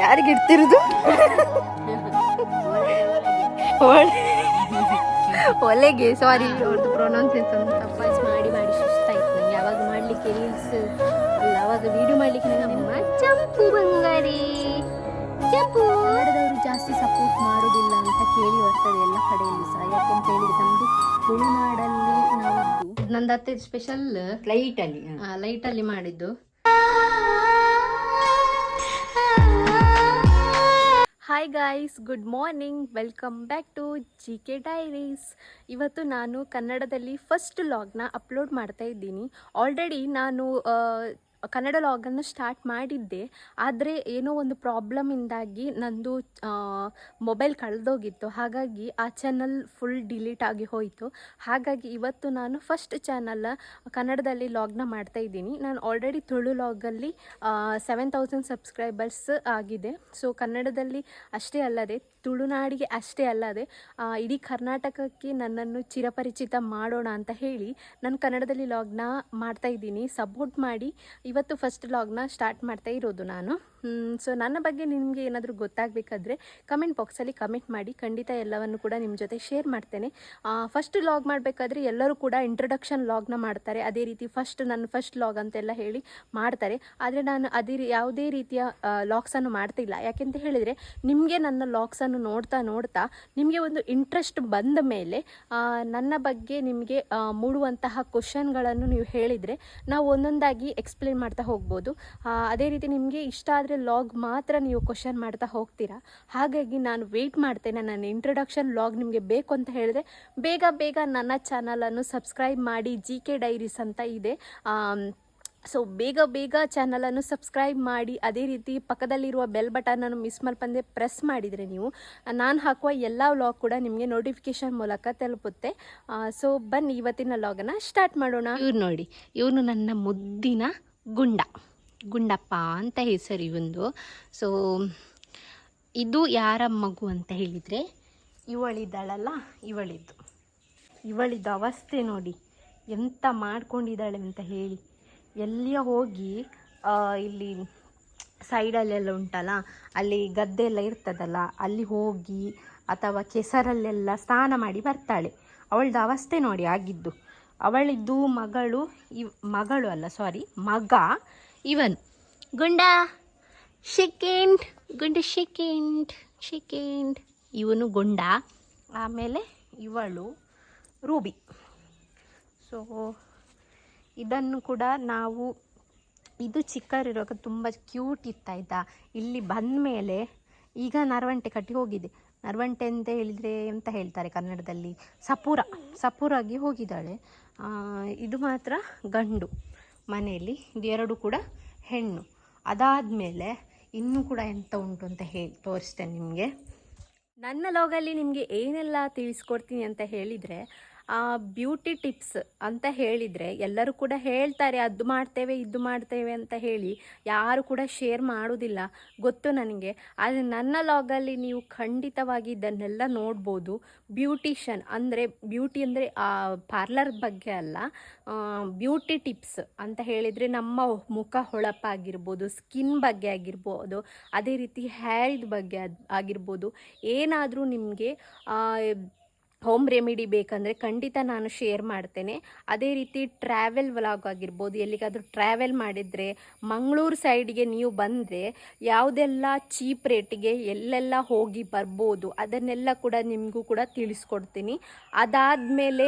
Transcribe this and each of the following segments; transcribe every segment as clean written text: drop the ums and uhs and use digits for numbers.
ಯಾರಿಗೆ ಇಡ್ತಿರೋದು? ಒಲೆಗೆ. ಸಾರಿ, ಅವ್ರದ್ದು ಪ್ರೊನೌನ್ಸಿಯೇಷನ್ ತಪ್ಪಾಯ್ತು. ಮಾಡಿ ಮಾಡಿ ಸುಸ್ತಾಯ್ತು ನಂಗೆ. ಯಾವಾಗ ಮಾಡಲಿಕ್ಕೆ ರೀಲ್ಸ್ ಅಲ್ಲ, ಅವಾಗ ವಿಡಿಯೋ ಮಾಡಲಿಕ್ಕೆ ನಂಗೆ ನಮ್ಮ ಚಂಪು ಬಂಗಾರಿ. ಚಂಪು ಕನ್ನಡದವರು ಜಾಸ್ತಿ ಸಪೋರ್ಟ್ ಮಾಡೋದಿಲ್ಲ ಅಂತ ಕೇಳಿ ಬರ್ತದೆ ಎಲ್ಲ ಕಡೆಯಲ್ಲಿ ಸಹ. ಯಾಕೆಂತ ಹೇಳಿದ್ರೆ ನಮ್ಮದು ತುಳುನಾಡಲ್ಲಿ ನಾವಿದ್ದು, ನಂದು ಅತ್ತೆ ಸ್ಪೆಷಲ್ ಲೈಟಲ್ಲಿ ಮಾಡಿದ್ದು. Hi guys, good morning, welcome back to GK diaries. ಇವತ್ತು ನಾನು ಕನ್ನಡದಲ್ಲಿ ಫಸ್ಟ್ ಲಾಗ್ನ ಅಪ್ಲೋಡ್ ಮಾಡ್ತಾ ಇದ್ದೀನಿ. ಆಲ್ರೆಡಿ ನಾನು ಕನ್ನಡ ಲಾಗನ್ನು ಸ್ಟಾರ್ಟ್ ಮಾಡಿದ್ದೆ, ಆದರೆ ಏನೋ ಒಂದು ಪ್ರಾಬ್ಲಮಿಂದಾಗಿ ನಂದು ಮೊಬೈಲ್ ಕಳೆದೋಗಿತ್ತು. ಹಾಗಾಗಿ ಆ ಚಾನಲ್ ಫುಲ್ ಡಿಲೀಟ್ ಆಗಿ ಹೋಯಿತು. ಹಾಗಾಗಿ ಇವತ್ತು ನಾನು ಫಸ್ಟ್ ಚಾನಲ್ ಕನ್ನಡದಲ್ಲಿ ಲಾಗ್ನ ಮಾಡ್ತಾ ಇದ್ದೀನಿ. ನಾನು ಆಲ್ರೆಡಿ ತುಳು ಲಾಗಲ್ಲಿ 7000 ಸಬ್ಸ್ಕ್ರೈಬರ್ಸ್ ಆಗಿದೆ. ಸೊ ಕನ್ನಡದಲ್ಲಿ ಅಷ್ಟೇ ಅಲ್ಲದೆ, ತುಳುನಾಡಿಗೆ ಅಷ್ಟೇ ಅಲ್ಲದೆ ಇಡೀ ಕರ್ನಾಟಕಕ್ಕೆ ನನ್ನನ್ನು ಚಿರಪರಿಚಿತ ಮಾಡೋಣ ಅಂತ ಹೇಳಿ ನಾನು ಕನ್ನಡದಲ್ಲಿ ಲಾಗ್ನ ಮಾಡ್ತಾ ಇದ್ದೀನಿ. ಸಪೋರ್ಟ್ ಮಾಡಿ. ಇವತ್ತು ಫಸ್ಟ್ ಲಾಗ್ನ ಸ್ಟಾರ್ಟ್ ಮಾಡ್ತಾ ಇರೋದು ನಾನು. ಸೊ ನನ್ನ ಬಗ್ಗೆ ನಿಮಗೆ ಏನಾದರೂ ಗೊತ್ತಾಗಬೇಕಾದ್ರೆ ಕಮೆಂಟ್ ಬಾಕ್ಸಲ್ಲಿ ಕಮೆಂಟ್ ಮಾಡಿ. ಖಂಡಿತ ಎಲ್ಲವನ್ನು ಕೂಡ ನಿಮ್ಮ ಜೊತೆ ಶೇರ್ ಮಾಡ್ತೇನೆ. ಫಸ್ಟ್ ಲಾಗ್ ಮಾಡಬೇಕಾದ್ರೆ ಎಲ್ಲರೂ ಕೂಡ ಇಂಟ್ರೊಡಕ್ಷನ್ ಲಾಗ್ನ ಮಾಡ್ತಾರೆ. ಅದೇ ರೀತಿ ನನ್ನ ಫಸ್ಟ್ ಲಾಗ್ ಅಂತೆಲ್ಲ ಹೇಳಿ ಮಾಡ್ತಾರೆ. ಆದರೆ ನಾನು ಯಾವುದೇ ರೀತಿಯ ಲಾಗ್ಸನ್ನು ಮಾಡ್ತಿಲ್ಲ. ಯಾಕೆಂತ ಹೇಳಿದರೆ, ನಿಮಗೆ ನನ್ನ ಲಾಗ್ಸನ್ನು ನೋಡ್ತಾ ನಿಮಗೆ ಒಂದು ಇಂಟ್ರೆಸ್ಟ್ ಬಂದ ಮೇಲೆ ನನ್ನ ಬಗ್ಗೆ ನಿಮಗೆ ಮೂಡುವಂತಹ ಕ್ವಶನ್ಗಳನ್ನು ನೀವು ಹೇಳಿದರೆ ನಾವು ಒಂದೊಂದಾಗಿ ಎಕ್ಸ್ಪ್ಲೇನ್ ಮಾಡ್ತಾ ಹೋಗ್ಬೋದು. ಅದೇ ರೀತಿ ನಿಮಗೆ ಇಷ್ಟ ಆದರೆ ಲಾಗ್ ಮಾತ್ರ ನೀವು ಕ್ವಶನ್ ಮಾಡ್ತಾ ಹೋಗ್ತೀರಾ. ಹಾಗಾಗಿ ನಾನು ವೆಯ್ಟ್ ಮಾಡ್ತೇನೆ. ನನ್ನ ಇಂಟ್ರೊಡಕ್ಷನ್ ಲಾಗ್ ನಿಮಗೆ ಬೇಕು ಅಂತ ಹೇಳಿದ್ರೆ ಬೇಗ ನನ್ನ ಚಾನಲನ್ನು ಸಬ್ಸ್ಕ್ರೈಬ್ ಮಾಡಿ. GK ಡೈರೀಸ್ ಅಂತ ಇದೆ. ಸೊ ಬೇಗ ಚಾನಲನ್ನು ಸಬ್ಸ್ಕ್ರೈಬ್ ಮಾಡಿ. ಅದೇ ರೀತಿ ಪಕ್ಕದಲ್ಲಿರುವ ಬೆಲ್ ಬಟನನ್ನು ಮಿಸ್ ಮಾಡ್ಪಂದೆ ಪ್ರೆಸ್ ಮಾಡಿದರೆ ನೀವು ನಾನು ಹಾಕುವ ಎಲ್ಲ ವ್ಲಾಗ್ ಕೂಡ ನಿಮಗೆ ನೋಟಿಫಿಕೇಶನ್ ಮೂಲಕ ತಲುಪುತ್ತೆ. ಸೊ ಬನ್ನಿ ಇವತ್ತಿನ ಲಾಗನ್ನು ಸ್ಟಾರ್ಟ್ ಮಾಡೋಣ. ಇವ್ರು ನೋಡಿ, ಇವನು ನನ್ನ ಮುದ್ದಿನ ಗುಂಡಪ್ಪ ಅಂತ ಹೆಸರು ಇವಂದು. ಸೊ ಇದು ಯಾರ ಮಗು ಅಂತ ಹೇಳಿದರೆ, ಇವಳಿದ್ದಾಳಲ್ಲ, ಇವಳಿದ್ದು ಅವಸ್ಥೆ ನೋಡಿ ಎಂತ ಮಾಡ್ಕೊಂಡಿದ್ದಾಳೆ ಅಂತ ಹೇಳಿ. ಎಲ್ಲಿಯ ಹೋಗಿ ಇಲ್ಲಿ ಸೈಡಲ್ಲೆಲ್ಲ ಉಂಟಲ್ಲ, ಅಲ್ಲಿ ಗದ್ದೆ ಎಲ್ಲ ಇರ್ತದಲ್ಲ, ಅಲ್ಲಿ ಹೋಗಿ ಅಥವಾ ಕೆಸರಲ್ಲೆಲ್ಲ ಸ್ನಾನ ಮಾಡಿ ಬರ್ತಾಳೆ. ಅವಳದ್ದು ಅವಸ್ಥೆ ನೋಡಿ ಆಗಿದ್ದು. ಅವಳಿದ್ದು ಮಗ ಇವನು ಗುಂಡ ಶೆಕೆಂಡ್ ಇವನು ಗುಂಡ. ಆಮೇಲೆ ಇವಳು ರೂಬಿ. ಸೊ ಇದನ್ನು ಕೂಡ ನಾವು, ಇದು ಚಿಕ್ಕರಿರುವಾಗ ತುಂಬ ಕ್ಯೂಟ್ ಇತ್ತಾಯ್ತಾ. ಇಲ್ಲಿ ಬಂದ ಮೇಲೆ ಈಗ ನರವಂಟೆ ಕಟ್ಟಿ ಹೋಗಿದೆ. ನರವಂಟೆ ಅಂತ ಹೇಳಿದರೆ ಎಂತ ಹೇಳ್ತಾರೆ ಕನ್ನಡದಲ್ಲಿ, ಸಪೂರಾಗಿ ಹೋಗಿದ್ದಾಳೆ. ಇದು ಮಾತ್ರ ಗಂಡು ಮನೆಯಲ್ಲಿ, ಇದು ಎರಡು ಕೂಡ ಹೆಣ್ಣು. ಅದಾದಮೇಲೆ ಇನ್ನೂ ಕೂಡ ಎಂತ ಉಂಟು ಅಂತ ತೋರಿಸ್ತೇನೆ ನಿಮಗೆ. ನನ್ನ ಲಾಗಲ್ಲಿ ನಿಮಗೆ ಏನೆಲ್ಲ ತಿಳಿಸ್ಕೊಡ್ತೀನಿ ಅಂತ ಹೇಳಿದರೆ, ಬ್ಯೂಟಿ ಟಿಪ್ಸ್ ಅಂತ ಹೇಳಿದರೆ ಎಲ್ಲರೂ ಕೂಡ ಹೇಳ್ತಾರೆ ಅದು ಮಾಡ್ತೇವೆ ಇದು ಮಾಡ್ತೇವೆ ಅಂತ ಹೇಳಿ. ಯಾರು ಕೂಡ ಶೇರ್ ಮಾಡೋದಿಲ್ಲ, ಗೊತ್ತು ನನಗೆ. ಆದರೆ ನನ್ನ ಲಾಗಲ್ಲಿ ನೀವು ಖಂಡಿತವಾಗಿ ಇದನ್ನೆಲ್ಲ ನೋಡ್ಬೋದು. ಬ್ಯೂಟಿಷನ್ ಅಂದರೆ, ಬ್ಯೂಟಿ ಅಂದರೆ ಪಾರ್ಲರ್ ಬಗ್ಗೆ ಅಲ್ಲ, ಬ್ಯೂಟಿ ಟಿಪ್ಸ್ ಅಂತ ಹೇಳಿದರೆ ನಮ್ಮ ಮುಖ ಹೊಳಪಾಗಿರ್ಬೋದು, ಸ್ಕಿನ್ ಬಗ್ಗೆ ಆಗಿರ್ಬೋದು, ಅದೇ ರೀತಿ ಹೇರ್ದ ಬಗ್ಗೆ ಆಗಿರ್ಬೋದು. ಏನಾದರೂ ನಿಮಗೆ ಹೋಮ್ ರೆಮಿಡಿ ಬೇಕಂದರೆ ಖಂಡಿತ ನಾನು ಶೇರ್ ಮಾಡ್ತೇನೆ. ಅದೇ ರೀತಿ ಟ್ರಾವೆಲ್ ವ್ಲಾಗ್ ಆಗಿರ್ಬೋದು, ಎಲ್ಲಿಗಾದರೂ ಟ್ರಾವೆಲ್ ಮಾಡಿದರೆ ಮಂಗಳೂರು ಸೈಡ್ಗೆ ನೀವು ಬಂದರೆ ಯಾವುದೆಲ್ಲ ಚೀಪ್ ರೇಟಿಗೆ ಎಲ್ಲೆಲ್ಲ ಹೋಗಿ ಬರ್ಬೋದು ಅದನ್ನೆಲ್ಲ ಕೂಡ ನಿಮಗೂ ಕೂಡ ತಿಳಿಸ್ಕೊಡ್ತೀನಿ. ಅದಾದಮೇಲೆ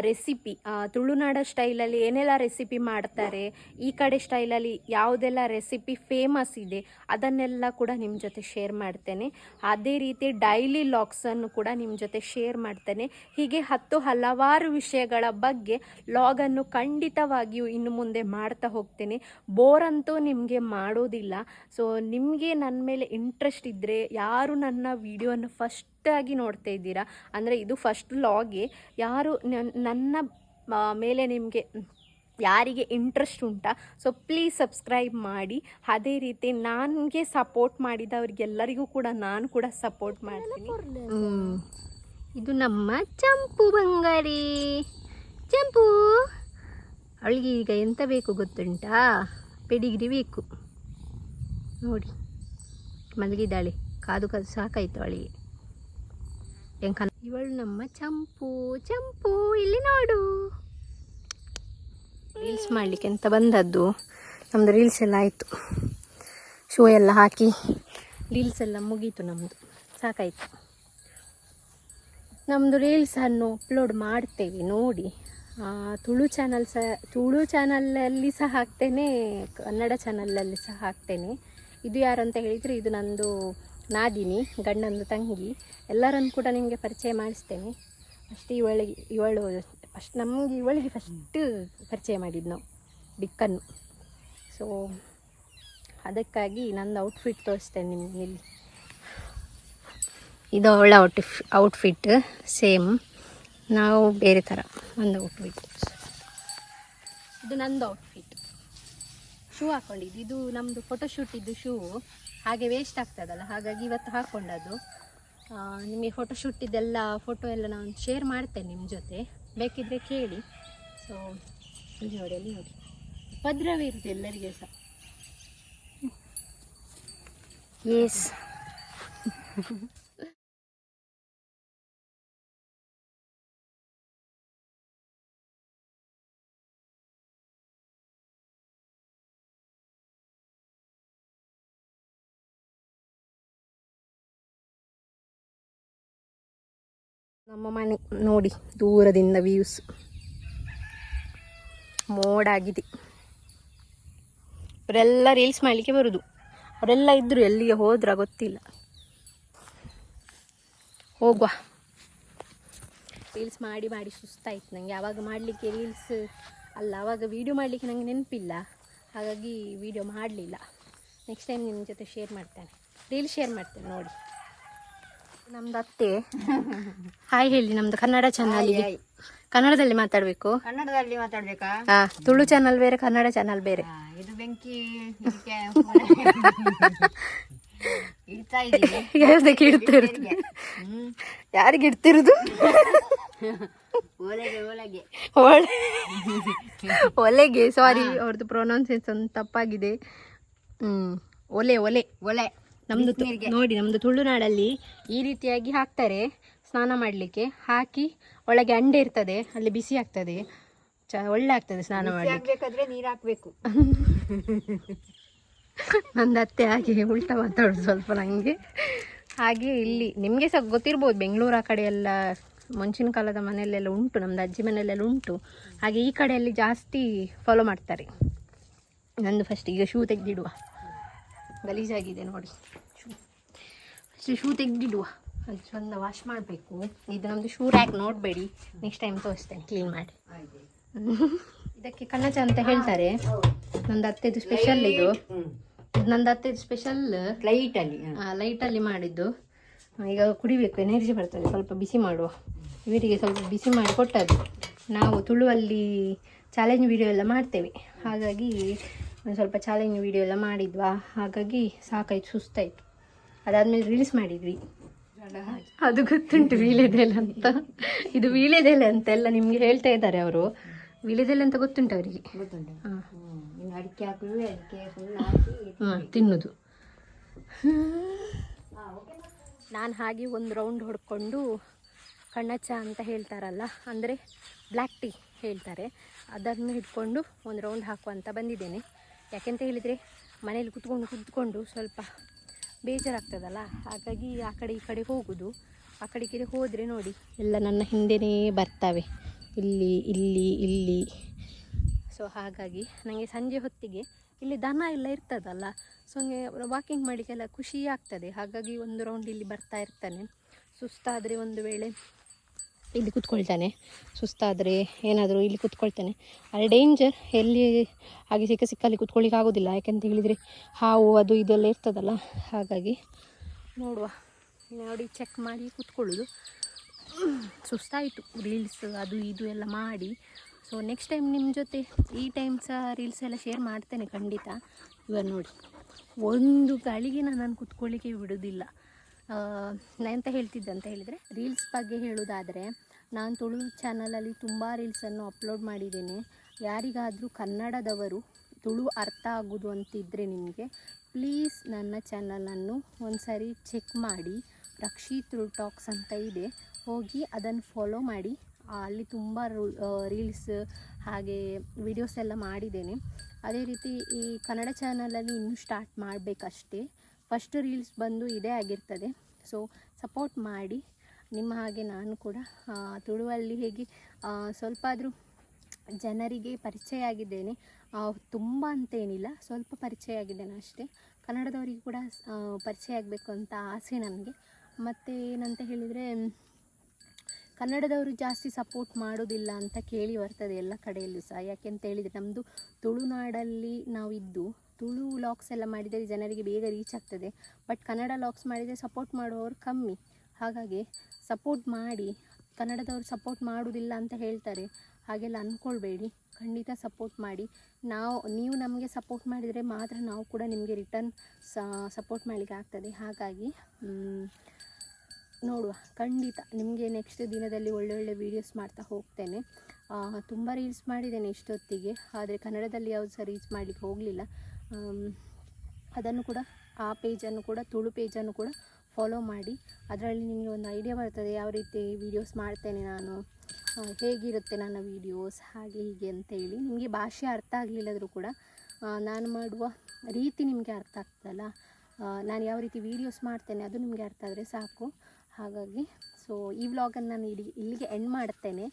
ರೆಸಿಪಿ, ತುಳುನಾಡ ಸ್ಟೈಲಲ್ಲಿ ಏನೆಲ್ಲ ರೆಸಿಪಿ ಮಾಡ್ತಾರೆ, ಈ ಕಡೆ ಸ್ಟೈಲಲ್ಲಿ ಯಾವುದೆಲ್ಲ ರೆಸಿಪಿ ಫೇಮಸ್ ಇದೆ ಅದನ್ನೆಲ್ಲ ಕೂಡ ನಿಮ್ಮ ಜೊತೆ ಶೇರ್ ಮಾಡ್ತೇನೆ. ಅದೇ ರೀತಿ ಡೈಲಿ ಲಾಗ್ಸನ್ನು ಕೂಡ ನಿಮ್ಮ ಜೊತೆ ಶೇರ್ ಮಾಡ್ತೇನೆ. ಹೀಗೆ ಹಲವಾರು ವಿಷಯಗಳ ಬಗ್ಗೆ ಲಾಗನ್ನು ಖಂಡಿತವಾಗಿಯೂ ಇನ್ನು ಮುಂದೆ ಮಾಡ್ತಾ ಹೋಗ್ತೇನೆ. ಬೋರಂತೂ ನಿಮಗೆ ಮಾಡೋದಿಲ್ಲ. ಸೊ ನಿಮಗೆ ನನ್ನ ಮೇಲೆ ಇಂಟ್ರೆಸ್ಟ್ ಇದ್ದರೆ, ಯಾರು ನನ್ನ ವಿಡಿಯೋನ ಫಸ್ಟಾಗಿ ನೋಡ್ತಾ ಇದ್ದೀರಾ ಅಂದರೆ ಇದು ಫಸ್ಟ್ ಲಾಗೆ, ಯಾರು ನನ್ನ ಮೇಲೆ ನಿಮಗೆ ಯಾರಿಗೆ ಇಂಟ್ರೆಸ್ಟ್ ಉಂಟಾ, ಸೊ ಪ್ಲೀಸ್ ಸಬ್ಸ್ಕ್ರೈಬ್ ಮಾಡಿ. ಅದೇ ರೀತಿ ನನಗೆ ಸಪೋರ್ಟ್ ಮಾಡಿದವ್ರಿಗೆಲ್ಲರಿಗೂ ಕೂಡ ನಾನು ಕೂಡ ಸಪೋರ್ಟ್ ಮಾಡ್ತೀನಿ. ಇದು ನಮ್ಮ ಚಂಪು ಬಂಗಾರಿ. ಚಂಪು ಅವಳಿಗೆ ಈಗ ಎಂತ ಬೇಕು ಗೊತ್ತುಂಟಾ? ಪೆಡಿಗ್ರಿ ಬೇಕು ನೋಡಿ. ಮಲಗಿದ್ದಾಳೆ, ಕಾದು ಕಾದು ಸಾಕಾಯ್ತು ಅವಳಿಗೆ. ಇವಳು ನಮ್ಮ ಚಂಪು. ಚಂಪು ಇಲ್ಲಿ ನೋಡು. ರೀಲ್ಸ್ ಮಾಡಲಿಕ್ಕೆ ಅಂತ ಬಂದದ್ದು. ನಮ್ಮದು ರೀಲ್ಸ್ ಎಲ್ಲ ಆಯಿತು, ಶೂ ಎಲ್ಲ ಹಾಕಿ ರೀಲ್ಸ್ ಎಲ್ಲ ಮುಗೀತು ನಮ್ಮದು, ಸಾಕಾಯಿತು. ನಮ್ಮದು ರೀಲ್ಸನ್ನು ಅಪ್ಲೋಡ್ ಮಾಡ್ತೇವೆ ನೋಡಿ. ತುಳು ಚಾನಲಲ್ಲಿ ಸಹ ಹಾಕ್ತೇನೆ, ಕನ್ನಡ ಚಾನಲಲ್ಲಿ ಸಹ ಹಾಕ್ತೇನೆ. ಇದು ಯಾರು ಅಂತ ಹೇಳಿದರೆ, ಇದು ನಂದು ನಾದಿನಿ, ಗಂಡಂದು ತಂಗಿ. ಎಲ್ಲರನ್ನು ಕೂಡ ನಿಮಗೆ ಪರಿಚಯ ಮಾಡಿಸ್ತೇನೆ. ಫಸ್ಟ್ ಇವಳು ಫಸ್ಟ್ ಇವಳಿಗೆ ಫಸ್ಟ್ ಪರಿಚಯ ಮಾಡಿದ್ದು ನಾವು, ಬಿಕ್ಕನ್ನು. ಸೊ ಅದಕ್ಕಾಗಿ ನಂದು ಔಟ್ಫಿಟ್ ತೋರಿಸ್ತೇನೆ ನಿಮಗೆ ಇಲ್ಲಿ. ಇದು ಅವಳ ಔಟ್ಫಿಟ್ ಸೇಮ್, ನಾವು ಬೇರೆ ಥರ ಒಂದು ಔಟ್ಫಿಟ್. ಇದು ನಂದು ಔಟ್ಫಿಟ್. ಶೂ ಹಾಕ್ಕೊಂಡಿದ್ದು, ಇದು ನಮ್ಮದು ಫೋಟೋಶೂಟಿದ್ದು ಶೂ. ಹಾಗೆ ವೇಸ್ಟ್ ಆಗ್ತದಲ್ಲ, ಹಾಗಾಗಿ ಇವತ್ತು ಹಾಕ್ಕೊಂಡದ್ದು. ನಿಮಗೆ ಫೋಟೋಶೂಟಿದ್ದೆಲ್ಲ ಫೋಟೋ ಎಲ್ಲ ನಾನು ಶೇರ್ ಮಾಡ್ತೇನೆ ನಿಮ್ಮ ಜೊತೆ, ಬೇಕಿದ್ದರೆ ಕೇಳಿ. ಸೊ ಇಲ್ಲಿ ನೋಡಿ, ಅಲ್ಲಿ ನೋಡಿ, ಉಪದ್ರವ ಇರುತ್ತೆ ಎಲ್ಲರಿಗೆ ಸಹ. ಎಸ್ ನಮ್ಮ ಮನೆ ನೋಡಿ, ದೂರದಿಂದ ವ್ಯೂಸ್, ಮೋಡಾಗಿದೆ. ಅವರೆಲ್ಲ ರೀಲ್ಸ್ ಮಾಡಲಿಕ್ಕೆ ಬರೋದು, ಅವರೆಲ್ಲ ಇದ್ದರು, ಎಲ್ಲಿಗೆ ಹೋದ್ರ ಗೊತ್ತಿಲ್ಲ. ಹೋಗುವ. ರೀಲ್ಸ್ ಮಾಡಿ ಮಾಡಿ ಸುಸ್ತಾಯ್ತು ನನಗೆ. ಆವಾಗ ಮಾಡಲಿಕ್ಕೆ ರೀಲ್ಸ್ ಅಲ್ಲ, ಆವಾಗ ವೀಡಿಯೋ ಮಾಡಲಿಕ್ಕೆ ನನಗೆ ನೆನಪಿಲ್ಲ, ಹಾಗಾಗಿ ವೀಡಿಯೋ ಮಾಡಲಿಲ್ಲ. ನೆಕ್ಸ್ಟ್ ಟೈಮ್ ನಿಮ್ಮ ಜೊತೆ ಶೇರ್ ಮಾಡ್ತೇನೆ, ರೀಲ್ಸ್ ಶೇರ್ ಮಾಡ್ತೇನೆ ನೋಡಿ. ನಮ್ದು ಅತ್ತೆ ಹಾಯ್ ಹೇಳಿ. ನಮ್ದು ಕನ್ನಡ ಚಾನಲ್ಗೆ ಕನ್ನಡದಲ್ಲಿ ಮಾತಾಡಬೇಕು. ಕನ್ನಡದಲ್ಲಿ ಮಾತಾಡ್ಬೇಕಾ? ತುಳು ಚಾನಲ್ ಬೇರೆ, ಕನ್ನಡ ಚಾನಲ್ ಬೇರೆ. ಇದು ಬೆಂಕಿ ಇಡ್ತಾ ಇದ್ದೀನಿ. ಯಾವುದಕ್ಕೆ ಇಡ್ತಿರೋದು? ಯಾರಿಗೆ ಇಡ್ತಿರೋದು? ಒಲೆಗೆ ಒಲೆಗೆ ಒಲೆಗೆ. ಸಾರಿ, ಅವ್ರದ್ದು ಪ್ರೊನೌನ್ಸಿಯೇಷನ್ ತಪ್ಪಾಗಿದೆ. ಒಲೆ ಒಲೆ ಒಲೆ. ನಮ್ಮದು ನೋಡಿ, ನಮ್ಮದು ತುಳುನಾಡಲ್ಲಿ ಈ ರೀತಿಯಾಗಿ ಹಾಕ್ತಾರೆ ಸ್ನಾನ ಮಾಡಲಿಕ್ಕೆ. ಹಾಕಿ ಒಳಗೆ ಅಂಡೆ ಇರ್ತದೆ, ಅಲ್ಲಿ ಬಿಸಿ ಆಗ್ತದೆ, ಒಳ್ಳೆ ಆಗ್ತದೆ ಸ್ನಾನ ಮಾಡಲಿಕ್ಕೆ. ನೀರು ಹಾಕಬೇಕು. ನಂದು ಅತ್ತೆ ಹಾಗೆ ಉಲ್ಟಾ ಮಾತಾಡೋದು ಸ್ವಲ್ಪ ನನಗೆ. ಹಾಗೆ ಇಲ್ಲಿ ನಿಮಗೆ ಸಹ ಗೊತ್ತಿರ್ಬೋದು, ಬೆಂಗಳೂರು ಆ ಕಡೆ ಎಲ್ಲ ಮುಂಚಿನ ಕಾಲದ ಮನೆಯಲ್ಲೆಲ್ಲ ಉಂಟು, ನಮ್ಮದು ಅಜ್ಜಿ ಮನೆಯಲ್ಲೆಲ್ಲ ಉಂಟು. ಹಾಗೆ ಈ ಕಡೆಯಲ್ಲಿ ಜಾಸ್ತಿ ಫಾಲೋ ಮಾಡ್ತಾರೆ. ನಂದು ಫಸ್ಟ್ ಈಗ ಶೂ ತೆಗೆದಿಡುವ, ಗಲೀಜಾಗಿದೆ ನೋಡಿ ಶೂ. ಫಸ್ಟ್ ಶೂ ತೆಗೆದಿಡುವ, ಅದು ಚಂದ ವಾಶ್ ಮಾಡಬೇಕು. ಇದು ನಮ್ಮದು ಶೂ ರ್ಯಾಕ್, ನೋಡಬೇಡಿ, ನೆಕ್ಸ್ಟ್ ಟೈಮ್ ತೋರಿಸ್ತೇನೆ ಕ್ಲೀನ್ ಮಾಡಿ. ಇದಕ್ಕೆ ಕಣ್ಣಚ ಅಂತ ಹೇಳ್ತಾರೆ. ನಂದು ಅತ್ತೆದು ಸ್ಪೆಷಲ್ ಇದು. ನಂದು ಅತ್ತೆದು ಸ್ಪೆಷಲ್ ಲೈಟಲ್ಲಿ ಮಾಡಿದ್ದು. ಈಗ ಕುಡಿಬೇಕು, ಎನರ್ಜಿ ಬರ್ತದೆ. ಸ್ವಲ್ಪ ಬಿಸಿ ಮಾಡುವ, ಇವರಿಗೆ ಸ್ವಲ್ಪ ಬಿಸಿ ಮಾಡಿ ಕೊಟ್ಟದ್ದು. ನಾವು ತುಳುವಲ್ಲಿ ಚಾಲೆಂಜ್ ವಿಡಿಯೋ ಎಲ್ಲ ಮಾಡ್ತೇವೆ, ಹಾಗಾಗಿ ಒಂದು ಸ್ವಲ್ಪ ಚಾಲೆಂಜ್ ವಿಡಿಯೋ ಎಲ್ಲ ಮಾಡಿದ್ವಾ, ಹಾಗಾಗಿ ಸಾಕಾಯ್ತು, ಸುಸ್ತಾಯಿತು. ಅದಾದಮೇಲೆ ರೀಲ್ಸ್ ಮಾಡಿದ್ವಿ, ಅದು ಗೊತ್ತುಂಟು ವೀಳ್ಯದೆಲೆ ಅಂತ. ಇದು ವೀಳ್ಯದೆಲೆ ಅಂತ ಎಲ್ಲ ನಿಮಗೆ ಹೇಳ್ತಾ ಇದ್ದಾರೆ ಅವರು. ವೀಳ್ಯದೆಲೆ ಅಂತ ಗೊತ್ತುಂಟು ಅವರಿಗೆ. ಹಾಂ, ತಿನ್ನೋದು. ನಾನು ಹಾಗೆ ಒಂದು ರೌಂಡ್ ಹೊಡ್ಕೊಂಡು ಕಣ್ಣಚ್ಚ ಅಂತ ಹೇಳ್ತಾರಲ್ಲ, ಅಂದರೆ ಬ್ಲ್ಯಾಕ್ ಟೀ ಹೇಳ್ತಾರೆ, ಅದನ್ನು ಹಿಡ್ಕೊಂಡು ಒಂದು ರೌಂಡ್ ಹಾಕುವ ಅಂತ ಬಂದಿದ್ದೇನೆ. ಯಾಕೆಂತ ಹೇಳಿದರೆ ಮನೇಲಿ ಕುತ್ಕೊಂಡು ಸ್ವಲ್ಪ ಬೇಜಾರಾಗ್ತದಲ್ಲ, ಹಾಗಾಗಿ ಆ ಕಡೆ ಈ ಕಡೆ ಹೋಗೋದು. ಆ ಕಡೆ ಈ ಕಡೆ ಹೋದರೆ ನೋಡಿ ಎಲ್ಲ ನನ್ನ ಹಿಂದೆಯೇ ಬರ್ತವೆ, ಇಲ್ಲಿ ಇಲ್ಲಿ ಇಲ್ಲಿ. ಸೊ ಹಾಗಾಗಿ ನನಗೆ ಸಂಜೆ ಹೊತ್ತಿಗೆ ಇಲ್ಲಿ ದನ ಎಲ್ಲ ಇರ್ತದಲ್ಲ, ಸೊ ನನಗೆ ವಾಕಿಂಗ್ ಮಾಡಲಿಕ್ಕೆಲ್ಲ ಖುಷಿ ಆಗ್ತದೆ. ಹಾಗಾಗಿ ಒಂದು ರೌಂಡ್ ಇಲ್ಲಿ ಬರ್ತಾ ಇರ್ತಾನೆ. ಸುಸ್ತಾದರೆ ಒಂದು ವೇಳೆ ಇಲ್ಲಿ ಕೂತ್ಕೊಳ್ತಾನೆ, ಸುಸ್ತಾದರೆ ಏನಾದರೂ ಇಲ್ಲಿ ಕೂತ್ಕೊಳ್ತಾನೆ. ಅಲ್ಲಿ ಡೇಂಜರ್, ಎಲ್ಲಿ ಹಾಗೆ ಸಿಕ್ಕಲ್ಲಿ ಕೂತ್ಕೊಳ್ಳಿಕ್ಕೆ ಆಗೋದಿಲ್ಲ, ಯಾಕೆಂತ ಹೇಳಿದರೆ ಹಾವು ಅದು ಇದೆಲ್ಲ ಇರ್ತದಲ್ಲ. ಹಾಗಾಗಿ ನೋಡುವ, ನೋಡಿ ಚೆಕ್ ಮಾಡಿ ಕೂತ್ಕೊಳ್ಳೋದು. ಸುಸ್ತಾಯಿತು ರೀಲ್ಸ್ ಅದು ಇದು ಎಲ್ಲ ಮಾಡಿ. ಸೊ ನೆಕ್ಸ್ಟ್ ಟೈಮ್ ನಿಮ್ಮ ಜೊತೆ ಈ ಟೈಮ್ ಸಹ ರೀಲ್ಸ್ ಎಲ್ಲ ಶೇರ್ ಮಾಡ್ತೇನೆ ಖಂಡಿತ. ಇವಾಗ ನೋಡಿ, ಒಂದು ಗಳಿಗೆ ನಾನು ಕೂತ್ಕೊಳ್ಳಿಕ್ಕೆ ಬಿಡೋದಿಲ್ಲ. ನಾನು ಎಂತ ಹೇಳ್ತಿದ್ದೆ ಅಂತ ಹೇಳಿದರೆ, ರೀಲ್ಸ್ ಬಗ್ಗೆ ಹೇಳೋದಾದರೆ ನಾನು ತುಳು ಚಾನಲಲ್ಲಿ ತುಂಬ ರೀಲ್ಸನ್ನು ಅಪ್ಲೋಡ್ ಮಾಡಿದ್ದೇನೆ. ಯಾರಿಗಾದರೂ ಕನ್ನಡದವರು ತುಳು ಅರ್ಥ ಆಗೋದು ಅಂತಿದ್ದರೆ ನಿಮಗೆ ಪ್ಲೀಸ್ ನನ್ನ ಚಾನಲನ್ನು ಒಂದು ಸಾರಿ ಚೆಕ್ ಮಾಡಿ. ರಕ್ಷಿ ತುಳು ಟಾಕ್ಸ್ ಅಂತ ಇದೆ, ಹೋಗಿ ಅದನ್ನು ಫಾಲೋ ಮಾಡಿ. ಅಲ್ಲಿ ತುಂಬ ರೀಲ್ಸ್ ಹಾಗೆ ವಿಡಿಯೋಸ್ ಎಲ್ಲ ಮಾಡಿದ್ದೇನೆ. ಅದೇ ರೀತಿ ಈ ಕನ್ನಡ ಚಾನಲಲ್ಲಿ ಇನ್ನೂ ಸ್ಟಾರ್ಟ್ ಮಾಡಬೇಕಷ್ಟೇ. ಫಸ್ಟ್ ರೀಲ್ಸ್ ಬಂದು ಇದೇ ಆಗಿರ್ತದೆ. ಸೊ ಸಪೋರ್ಟ್ ಮಾಡಿ. ನಿಮ್ಮ ಹಾಗೆ ನಾನು ಕೂಡ ತುಳುವಲ್ಲಿ ಹೇಗೆ ಸ್ವಲ್ಪ ಆದರೂ ಜನರಿಗೆ ಪರಿಚಯ ಆಗಿದ್ದೇನೆ. ತುಂಬ ಅಂತೇನಿಲ್ಲ, ಸ್ವಲ್ಪ ಪರಿಚಯ ಆಗಿದ್ದೇನೆ ಅಷ್ಟೇ. ಕನ್ನಡದವರಿಗೆ ಕೂಡ ಪರಿಚಯ ಆಗಬೇಕು ಅಂತ ಆಸೆ ನನಗೆ. ಮತ್ತು ಏನಂತ ಹೇಳಿದರೆ, ಕನ್ನಡದವರು ಜಾಸ್ತಿ ಸಪೋರ್ಟ್ ಮಾಡೋದಿಲ್ಲ ಅಂತ ಕೇಳಿ ಬರ್ತದೆ ಎಲ್ಲ ಕಡೆಯಲ್ಲೂ ಸಹ. ಯಾಕೆಂತ ಹೇಳಿದರೆ ನಮ್ಮದು ತುಳುನಾಡಲ್ಲಿ ನಾವಿದ್ದು ತುಳು ವ್ಲಾಗ್ಸ್ ಎಲ್ಲ ಮಾಡಿದರೆ ಜನರಿಗೆ ಬೇಗ ರೀಚ್ ಆಗ್ತದೆ. ಬಟ್ ಕನ್ನಡ ವ್ಲಾಗ್ಸ್ ಮಾಡಿದರೆ ಸಪೋರ್ಟ್ ಮಾಡುವವರು ಕಮ್ಮಿ. ಹಾಗಾಗಿ ಸಪೋರ್ಟ್ ಮಾಡಿ. ಕನ್ನಡದವರು ಸಪೋರ್ಟ್ ಮಾಡೋದಿಲ್ಲ ಅಂತ ಹೇಳ್ತಾರೆ, ಹಾಗೆಲ್ಲ ಅಂದ್ಕೊಳ್ಬೇಡಿ. ಖಂಡಿತ ಸಪೋರ್ಟ್ ಮಾಡಿ. ನೀವು ನಮಗೆ ಸಪೋರ್ಟ್ ಮಾಡಿದರೆ ಮಾತ್ರ ನಾವು ಕೂಡ ನಿಮಗೆ ರಿಟರ್ನ್ ಸಪೋರ್ಟ್ ಮಾಡಲಿಕ್ಕೆ ಆಗ್ತದೆ. ಹಾಗಾಗಿ ನೋಡುವ, ಖಂಡಿತ ನಿಮಗೆ ನೆಕ್ಸ್ಟ್ ದಿನದಲ್ಲಿ ಒಳ್ಳೊಳ್ಳೆ ವೀಡಿಯೋಸ್ ಮಾಡ್ತಾ ಹೋಗ್ತೇನೆ. ತುಂಬ ರೀಲ್ಸ್ ಮಾಡಿದ್ದೇನೆ ಇಷ್ಟೊತ್ತಿಗೆ, ಆದರೆ ಕನ್ನಡದಲ್ಲಿ ಯಾವುದು ಸಹ ರೀಚ್ ಮಾಡಲಿಕ್ಕೆ ಹೋಗಲಿಲ್ಲ. ಅದನ್ನು ಕೂಡ, ಆ ಪೇಜನ್ನು ಕೂಡ, ತುಳು ಪೇಜನ್ನು ಕೂಡ ಫಾಲೋ ಮಾಡಿ. ಅದರಲ್ಲಿ ನಿಮಗೆ ಒಂದು ಐಡಿಯಾ ಬರ್ತದೆ ಯಾವ ರೀತಿ ವೀಡಿಯೋಸ್ ಮಾಡ್ತೇನೆ ನಾನು, ಹೇಗಿರುತ್ತೆ ನನ್ನ ವೀಡಿಯೋಸ್, ಹಾಗೆ ಹೀಗೆ ಅಂತೇಳಿ. ನಿಮಗೆ ಭಾಷೆ ಅರ್ಥ ಆಗಲಿಲ್ಲದರೂ ಕೂಡ ನಾನು ಮಾಡುವ ರೀತಿ ನಿಮಗೆ ಅರ್ಥ ಆಗ್ತದಲ್ಲ, ನಾನು ಯಾವ ರೀತಿ ವೀಡಿಯೋಸ್ ಮಾಡ್ತೇನೆ ಅದು ನಿಮಗೆ ಅರ್ಥ ಆದರೆ ಸಾಕು. ಹಾಗಾಗಿ ಈ ವ್ಲಾಗನ್ನು ನಾನು ಇಲ್ಲಿಗೆ ಎಂಡ್ ಮಾಡ್ತೇನೆ.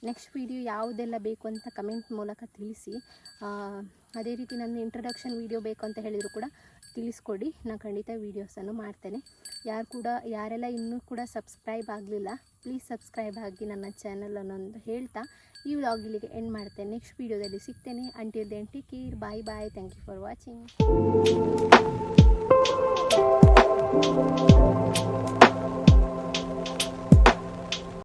ನೆಕ್ಸ್ಟ್ ವೀಡಿಯೋ ಯಾವುದೆಲ್ಲ ಬೇಕು ಅಂತ ಕಮೆಂಟ್ ಮೂಲಕ ತಿಳಿಸಿ. ಅದೇ ರೀತಿ ನನ್ನ ಇಂಟ್ರಡಕ್ಷನ್ ವೀಡಿಯೋ ಬೇಕು ಅಂತ ಹೇಳಿದರೂ ಕೂಡ ತಿಳಿಸ್ಕೊಡಿ, ನಾನು ಖಂಡಿತ ವೀಡಿಯೋಸನ್ನು ಮಾಡ್ತೇನೆ. ಯಾರೆಲ್ಲ ಇನ್ನೂ ಕೂಡ ಸಬ್ಸ್ಕ್ರೈಬ್ ಆಗಲಿಲ್ಲ, ಪ್ಲೀಸ್ ಸಬ್ಸ್ಕ್ರೈಬ್ ಆಗಿ ನನ್ನ ಚಾನಲನ್ನೊಂದು ಹೇಳ್ತಾ ಈ ವ್ಲಾಗ್ ಇಲ್ಲಿಗೆ ಎಂಡ್ ಮಾಡ್ತೇನೆ. ನೆಕ್ಸ್ಟ್ ವೀಡಿಯೋದಲ್ಲಿ ಸಿಗ್ತೇನೆ. Until then take care, bye bye, thank you for watching.